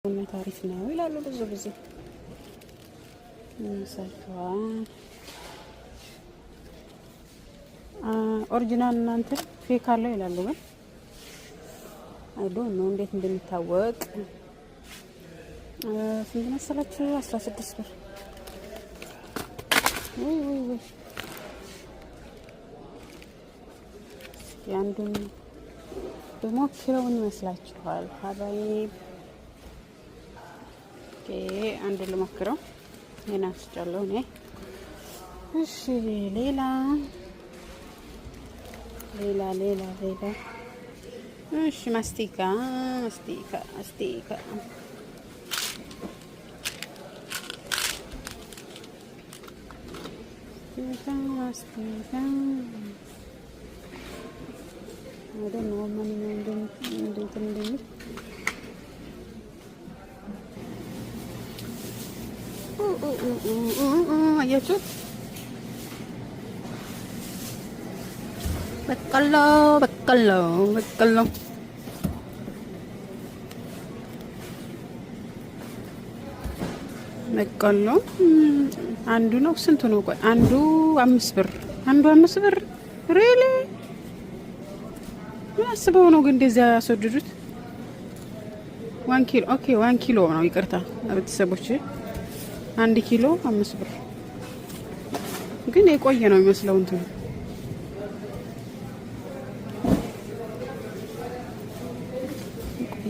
ታሪፍ ነው ይላሉ ብዙ ጊዜ ሰልቷል። ኦሪጂናል እናንተ ፌክ አለው ይላሉ ግን አይ ዶንት ኖ እንዴት እንደሚታወቅ። ስንት መሰላችሁ? 16 ብር። ወይ ያንዱን በሞክረው ይመስላችኋል? ሀባይብ አንዱን ልሞክረው የናስጫለው እኔ። እሺ ሌላ እሺ ማስቲካ ወደ ነው ማንኛውም እንደሚል አያችሁት? በቀሎ አንዱ ነው። ስንቱ ነው? ቆይ አንዱ 5 ብር፣ አንዱ 5 ብር። ሪሊ ምን አስበው ነው ግን እንደዚያ ያስወደዱት? 1 ኪሎ ኦኬ፣ 1 ኪሎ ነው። ይቅርታ ቤተሰቦች፣ 1 ኪሎ 5 ብር። ግን የቆየ ነው የሚመስለው እንትኑ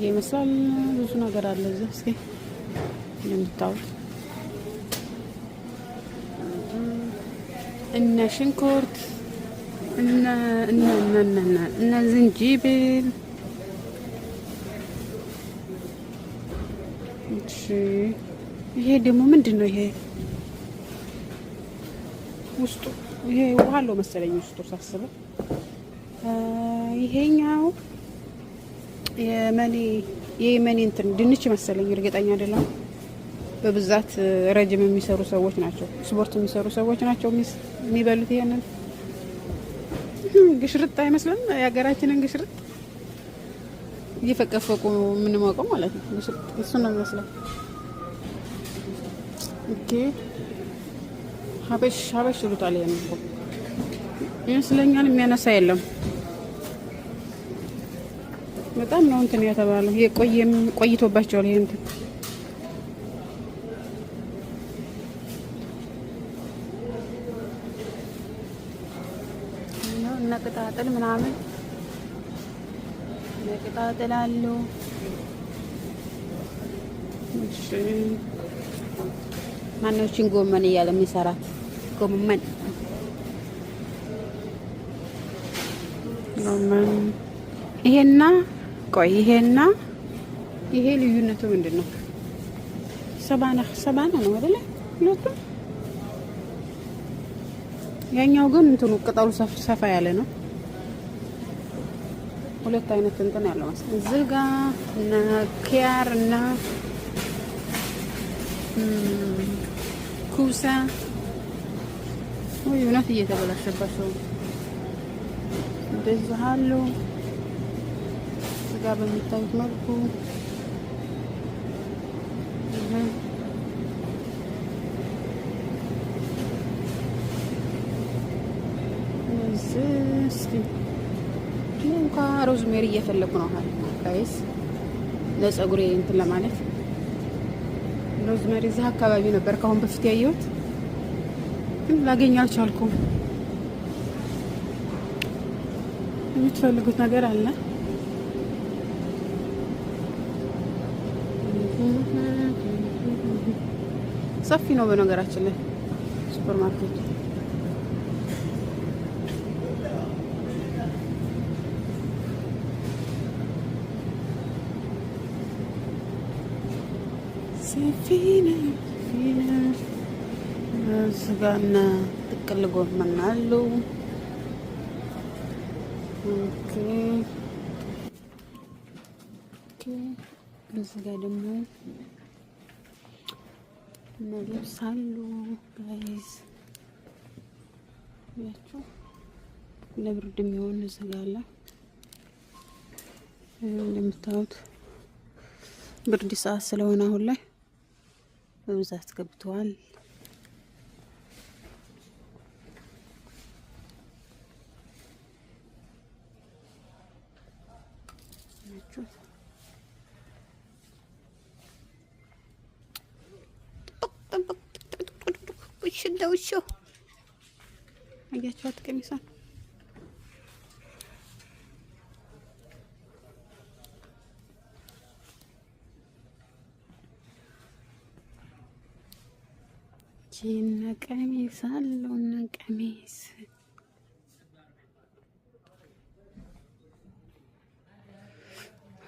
ይመስላል። ብዙ ነገር አለ እዚህ። እስኪ እንደምታውቁት እነ ሽንኩርት እነ ዝንጅብል። እሺ ይሄ ደግሞ ምንድን ነው? ይሄ ውስጡ ይሄ ውሃ አለው መሰለኝ ውስጡ ሳስበው። ይሄኛው የመኒ እንትን ድንች መሰለኝ፣ እርግጠኛ አይደለም። በብዛት ረጅም የሚሰሩ ሰዎች ናቸው፣ ስፖርት የሚሰሩ ሰዎች ናቸው የሚበሉት። ይሄንን ግሽርጥ አይመስልም? የሀገራችንን ግሽርጥ እየፈቀፈቁ የምንሞቀው ማለት ነው። እሱ ነው የሚመስለው። ኦኬ ሀበሽ ይሉታል። ይሄን ይመስለኛል። የሚያነሳ የለም። በጣም ነው እንትን የተባለው። ቆይቶባቸዋል። ይሄ እንትን እና ቅጣጥል ምናምን ቅጣጥላሉ። እሺ ማነዎችን ጎመን እያለ የሚሰራት ጎመን ይሄና ቆይ ይሄ ልዩነቱ ምንድን ነው? ሰባና ነው አይደለ? ሁለቱም ያኛው ግን እንትኑ ቅጠሉ ሰፋ ያለ ነው። ሁለት አይነት እንትን ያለው ማለት እዚህ ጋር እና ኪያር እና ኩሳ ወይ እውነት እየተበላሸባቸው እንደዚህ አሉ። ስጋ በሚታዩት መልኩ እንኳ ሮዝሜሪ እየፈለኩ ነው ጋይስ ለፀጉሬ እንትን ለማለት። ሮዝሜሪ እዚህ አካባቢ ነበር ከአሁን በፊት ያየሁት ግን ላገኝ አልቻልኩም። የምትፈልጉት ነገር አለ? ሰፊ ነው በነገራችን ላይ ሱፐር ማርኬት። ሰፊና ስጋና ጥቅል ጎመን አሉ። ኦኬ እዚህ ጋር ደግሞ ልብስ አሉ ጋይስ። ያቸው ለብርድ የሚሆን እዚህ ጋር አለ እንደምታዩት። ብርድ ሰዓት ስለሆነ አሁን ላይ በብዛት ገብተዋል። ውሻው አያችኋት ቀሚሷን ጂና ቀሚስ አለውና ቀሚስ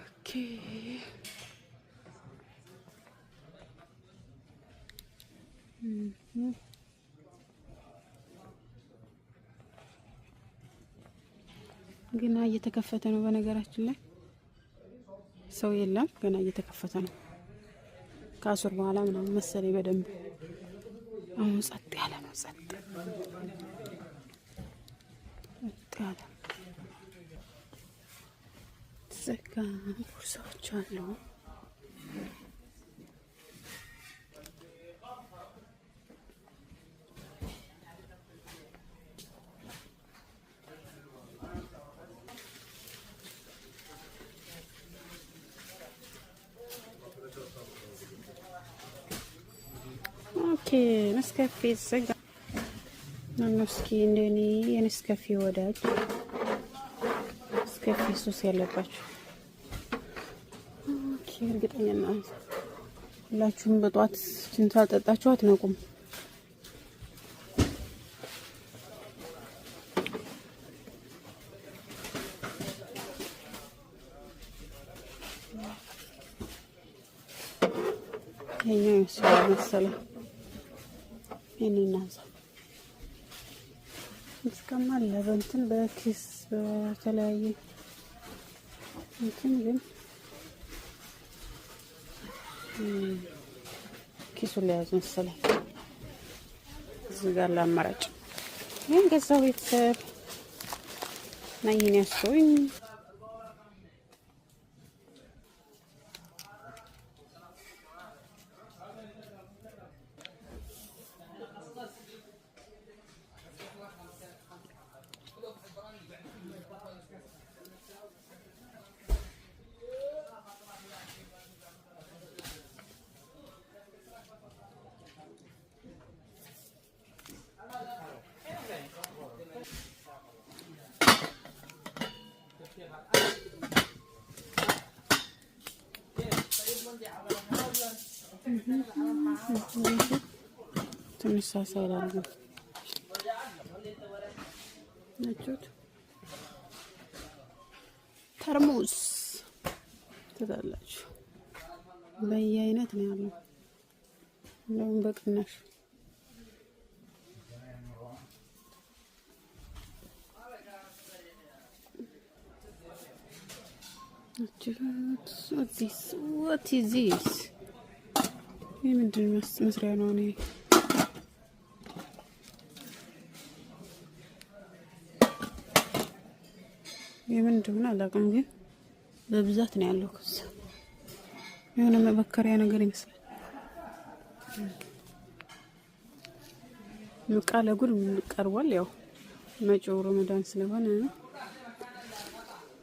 ኦኬ ገና እየተከፈተ ነው። በነገራችን ላይ ሰው የለም፣ ገና እየተከፈተ ነው። ከአሱር በኋላ ምናምን መሰለኝ በደንብ። አሁን ጸጥ ያለ ነው። ጸጥ ያለ ዘጋ። ቦርሳዎች አሉ። ነስካፌ ዘጋ። እስኪ እንደኔ የነስካፌ ወዳጅ ነስካፌ ሱስ ያለባችሁ እርግጠኛ ነኝ ሁላችሁም በጧት ችንታ ጠጣችሁ አትነቁም። ይሄኛው ይመስላል መሰለኝ። ይሄንናዛ እስከማል ለበንትን በኪስ በተለያየ እንትን ግን ኪሱን ለያዝ መሰለኝ። እዚህ ጋር ለአማራጭ ይሄን ገዛው ቤተሰብ ናይን ያስቶኝ ትንሽ ሳሳ ይላል ነጩት ተርሙስ ትዛላችሁ። በየአይነት ነው ያለው። እንደውም በቅናሽ what is this? ይህ ምንድን መስሪያ ነው? እኔ ይህ ምንድን ነው አላውቅም፣ ግን በብዛት ነው ያለው። ከዛ የሆነ መበከሪያ ነገር ይመስላል። ቃለ ጉድ ቀርቧል። ያው መጪው ረመዳን ስለሆነ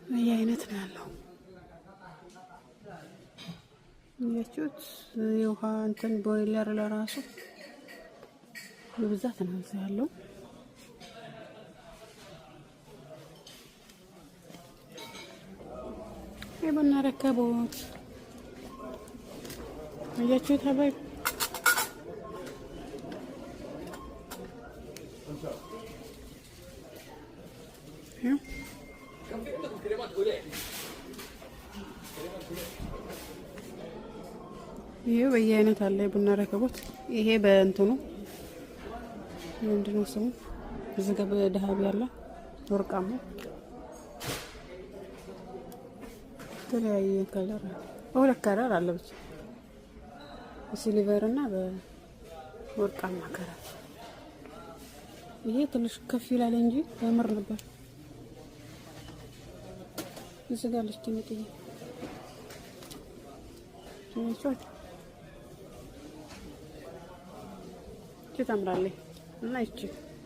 በየአይነት ነው ያለው። ያችሁት የውሃ እንትን ቦይለር ለራሱ በብዛት ነው እዚህ ያለው። የቡና ረከቦት ያችሁት አባይ ይሄ በየአይነት አለ። የቡና ረከቦት ይሄ በእንትኑ ምንድነው ስሙ? እዚህ ጋር በደሃቢ ያለ ወርቃማ የተለያየ ከለር በሁለት ከለር አለ ብቻ በሲልቨር እና በወርቃማ ከለር። ይሄ ትንሽ ከፍ ይላል እንጂ ያምር ነበር። እዚህ ጋር ልጅ ትንጥዬ ታምራለች እና ይቺ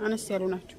አነስ ያሉ ናቸው።